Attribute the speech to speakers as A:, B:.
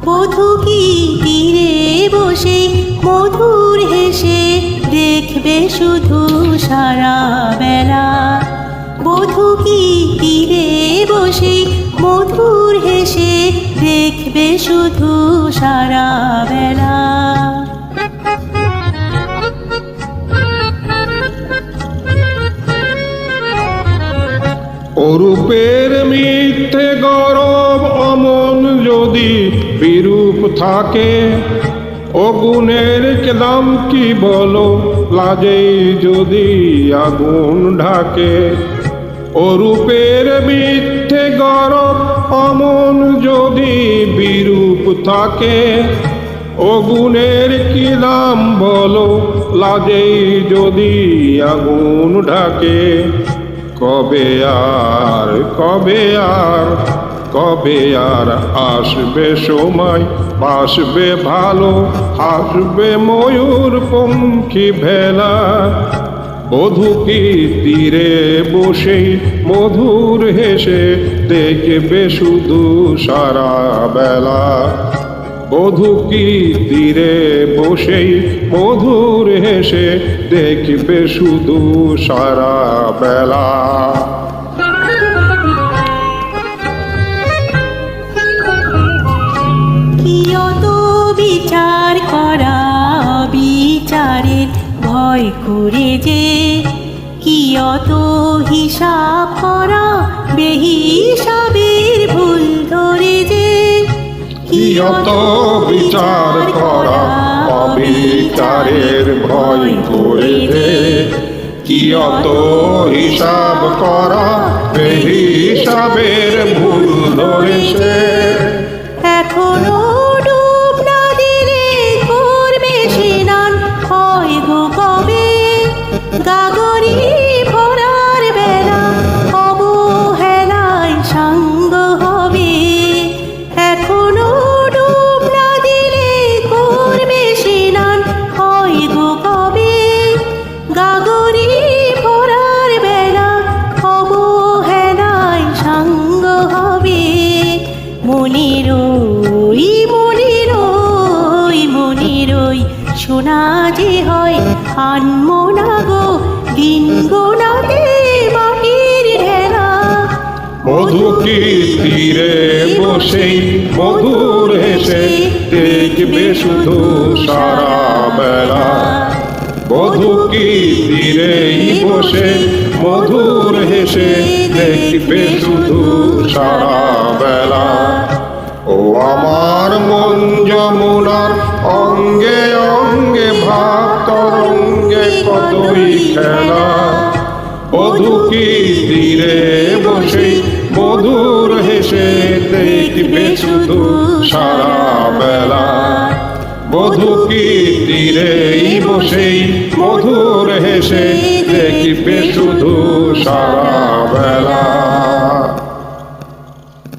A: বধূ কি তীরে বসে মধুর হেসে দেখবে শুধু সারা বেলা। বধূ কি তীরে বসে মধুর হেসে দেখবে শুধু সারা বেলা।
B: অরূপের মিথ্যে গরব অমন যদি বিরূপ থাকে, অগুণের কেলাম কি বলো লাজে যদি আগুন ঢাকে। অরূপের মিথ্যে গরব অমন যদি বিরূপ থাকে, অগুণের কি নাম বলো লাজে যদি আগুন ঢাকে। কবে আর কবে আর কবে আর আসবে সময়, বাসবে ভালো হাসবে ময়ূর পঙ্খী ভেলা। বধূ কি তীরে বসে মধুর হেসে দেখবে শুধু সারা বেলা। বধূ কি তীরে বসে মধুর হেসে দেখবে শুধু সারা বেলা।
A: কিয়ত বিচার করা বিচারের ভয় করে যে, কিয়ত হিসাব করা বেহিসাবের ভুল ধরে যে।
B: কিয়ত বিচার করা অবিচারের ভয় করে দে, কিয়ত হিসাব করা বেহিসাবের ভুল ধরেছে।
A: এখনো ডুব না দিলে করবে স্নান হয় গো কবে। গাগরি ভরার বেলা অবহেলায় সাঙ্গ হবে। এখনো ডুব না দিলে করবে স্নান হয় গো কবে। গাগরি ভরার বেলা অবহেলায় সাঙ্গ হবে। মনিরই মনিরই মনিরই শোনা যে হয় আনমো না গো দিন গোনাতে মাটির ঢেলা।
B: বধূ কি তীরে বসে মধুর হেসে দেখবে শুধু সারা বেলা। বধূ কি তীরেই বসে মধুর হেসে দেখবে শুধু সারা বেলা। ও আমার মন যমুনার অঙ্গে অঙ্গে ভাব তরঙ্গে কতই খেলা। বধূ কি তীরে বসে মধুর হেসে দেখবে শুধু সারা বেলা। বধূ কি তীরেই বসে মধুর হেসে দেখবে শুধু সারা বেলা।